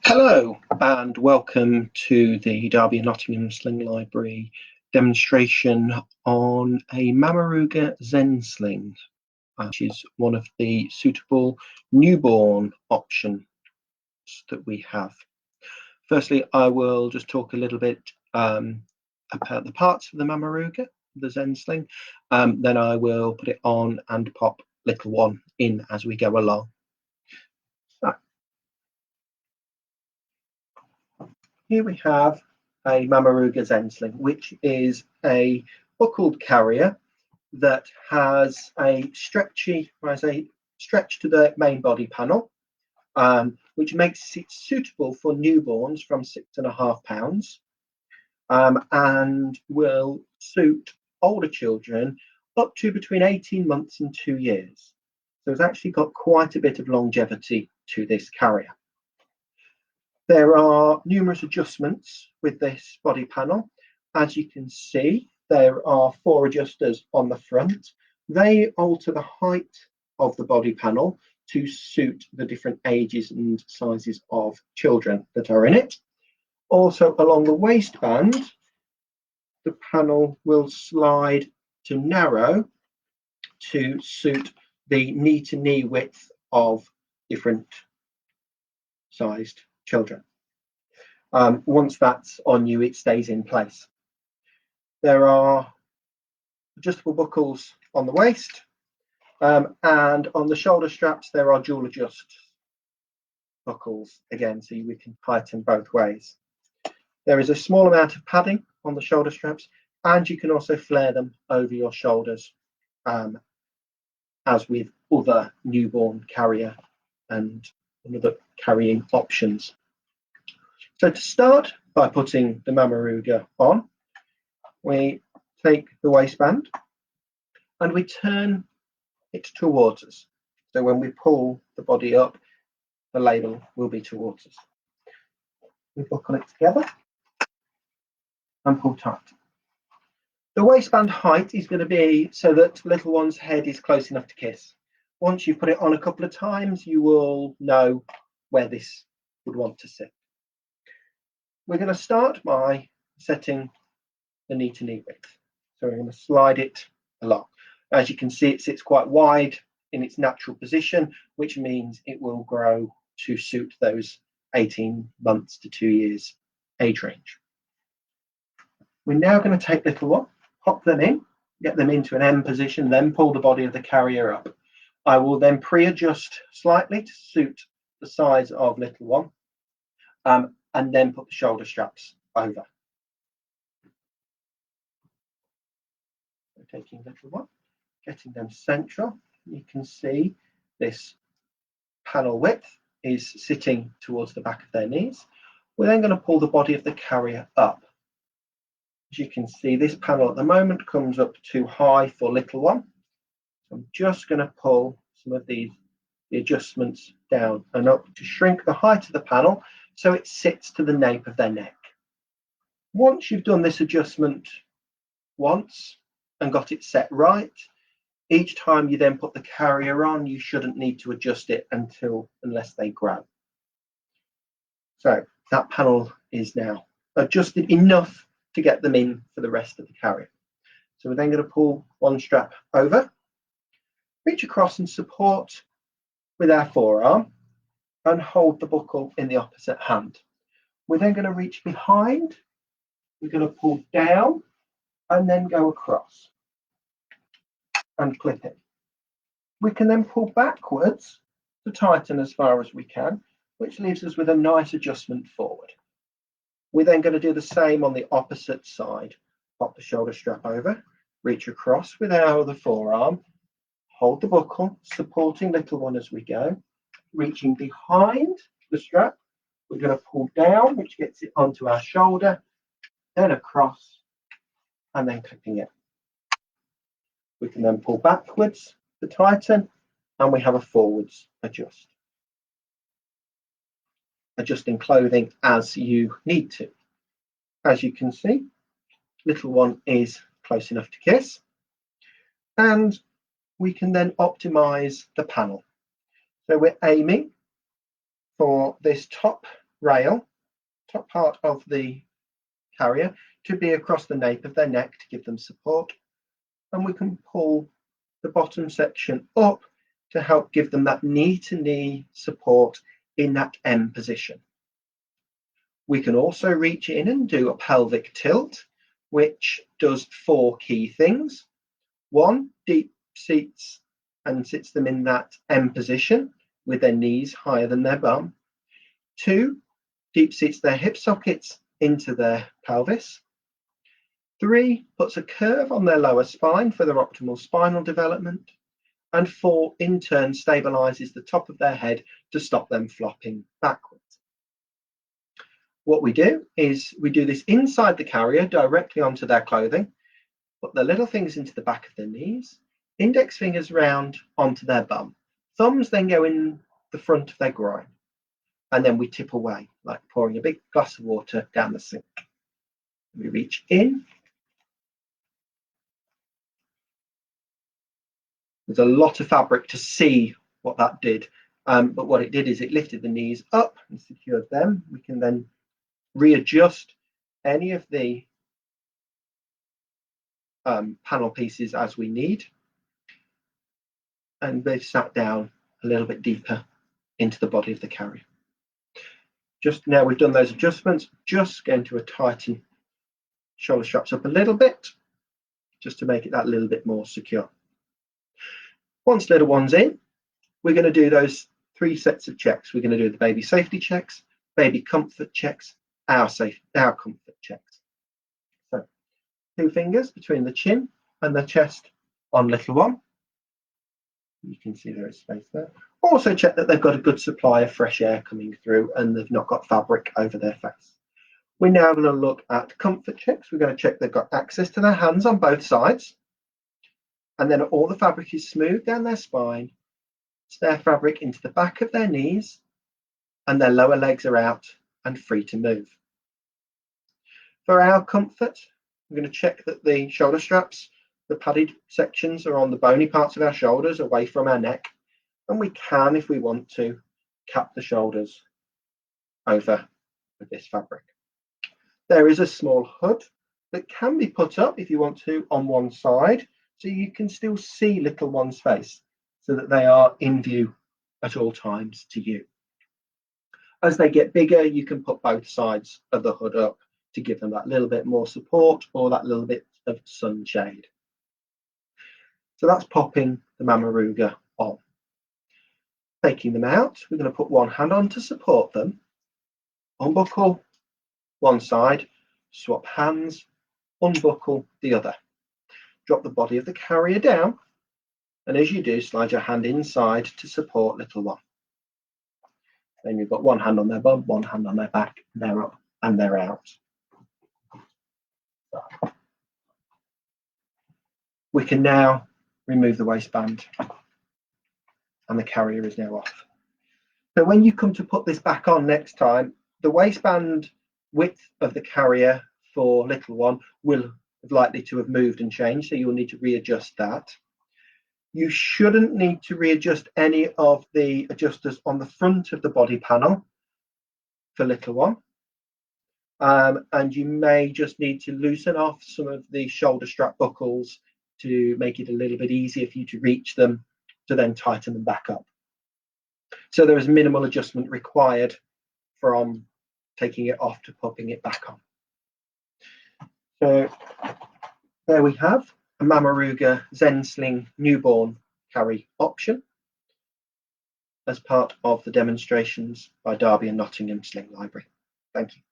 Hello and welcome to the Derby and Nottingham Sling Library demonstration on a Mamaruga Zensling, which is one of the suitable newborn options that we have. Firstly, I will just talk a little bit about the parts of the Mamaruga, the Zensling. Then I will put it on and pop little one in as we go along. Here we have a Mamaruga Zensling, which is a buckled carrier that has a stretch to the main body panel, which makes it suitable for newborns from 6.5 pounds, and will suit older children up to between 18 months and 2 years. So it's actually got quite a bit of longevity to this carrier. There are numerous adjustments with this body panel. As you can see, there are 4 adjusters on the front. They alter the height of the body panel to suit the different ages and sizes of children that are in it. Also, along the waistband, the panel will slide to narrow to suit the knee-to-knee width of different sized children. Once that's on you, it stays in place. There are adjustable buckles on the waist, and on the shoulder straps there are dual adjust buckles again, so we can tighten both ways. There is a small amount of padding on the shoulder straps, and you can also flare them over your shoulders, as with other newborn carrier and other carrying options. So to start by putting the Mamaruga on, we take the waistband and we turn it towards us. So when we pull the body up, the label will be towards us. We buckle it together and pull tight. The waistband height is going to be so that little one's head is close enough to kiss. Once you've put it on a couple of times, you will know where this would want to sit. We're going to start by setting the knee-to-knee width. So we're going to slide it along. As you can see, it sits quite wide in its natural position, which means it will grow to suit those 18 months to 2 years age range. We're now going to take little one, pop them in, get them into an M position, then pull the body of the carrier up. I will then pre-adjust slightly to suit the size of little one, and then put the shoulder straps over. So taking little one, getting them central, you can see this panel width is sitting towards the back of their knees. We're then going to pull the body of the carrier up. As you can see, this panel at the moment comes up too high for little one. So I'm just going to pull some of the adjustments down and up to shrink the height of the panel so it sits to the nape of their neck. Once you've done this adjustment once and got it set right, each time you then put the carrier on, you shouldn't need to adjust it unless they grow. So that panel is now adjusted enough to get them in for the rest of the carrier. So we're then going to pull one strap over, reach across and support with our forearm, and hold the buckle in the opposite hand. We're then going to reach behind, we're going to pull down and then go across and clip it. We can then pull backwards to tighten as far as we can, which leaves us with a nice adjustment forward. We're then going to do the same on the opposite side. Pop the shoulder strap over, reach across with our other forearm, hold the buckle, supporting little one as we go, reaching behind the strap. We're going to pull down, which gets it onto our shoulder, then across, and then clipping it. We can then pull backwards to tighten, and we have a forwards adjust. Adjusting clothing as you need to. As you can see, little one is close enough to kiss, and we can then optimize the panel. So we're aiming for this top rail, top part of the carrier, to be across the nape of their neck to give them support, and we can pull the bottom section up to help give them that knee-to-knee support in that M position. We can also reach in and do a pelvic tilt, which does 4 key things. 1, deep seats and sits them in that M position with their knees higher than their bum. 2, deep seats their hip sockets into their pelvis. 3, puts a curve on their lower spine for their optimal spinal development. And 4, in turn, stabilizes the top of their head to stop them flopping backwards. What we do is we do this inside the carrier directly onto their clothing, put the little fingers into the back of their knees, index fingers round onto their bum. Thumbs then go in the front of their groin. And then we tip away, like pouring a big glass of water down the sink. We reach in. There's a lot of fabric to see what that did. But what it did is it lifted the knees up and secured them. We can then readjust any of the panel pieces as we need. And they've sat down a little bit deeper into the body of the carrier. Just now we've done those adjustments, just going to tighten shoulder straps up a little bit, just to make it that little bit more secure. Once little one's in, we're going to do those 3 sets of checks. We're going to do the baby safety checks, baby comfort checks, our comfort checks. So 2 fingers between the chin and the chest on little one. You can see there is space there. Also check that they've got a good supply of fresh air coming through and they've not got fabric over their face. We're now going to look at comfort checks. We're going to check they've got access to their hands on both sides. And then all the fabric is smooth down their spine. It's their fabric into the back of their knees and their lower legs are out and free to move. For our comfort, we're going to check that the shoulder straps, the padded sections, are on the bony parts of our shoulders away from our neck. And we can, if we want to, cap the shoulders over with this fabric. There is a small hood that can be put up if you want to on one side, so you can still see little one's face so that they are in view at all times to you. As they get bigger, you can put both sides of the hood up to give them that little bit more support or that little bit of sunshade. So that's popping the Mamaruga on. Taking them out, we're going to put one hand on to support them, unbuckle one side, swap hands, unbuckle the other. Drop the body of the carrier down, and as you do, slide your hand inside to support little one. Then you've got one hand on their bum, one hand on their back, and they're up and they're out. We can now remove the waistband and the carrier is now off. So when you come to put this back on next time, the waistband width of the carrier for little one will likely to have moved and changed, so you'll need to readjust that. You shouldn't need to readjust any of the adjusters on the front of the body panel for little one. And you may just need to loosen off some of the shoulder strap buckles to make it a little bit easier for you to reach them, to then tighten them back up. So there is minimal adjustment required from taking it off to popping it back on. So there we have a Mamaruga Zensling newborn carry option as part of the demonstrations by Derby and Nottingham Sling Library. Thank you.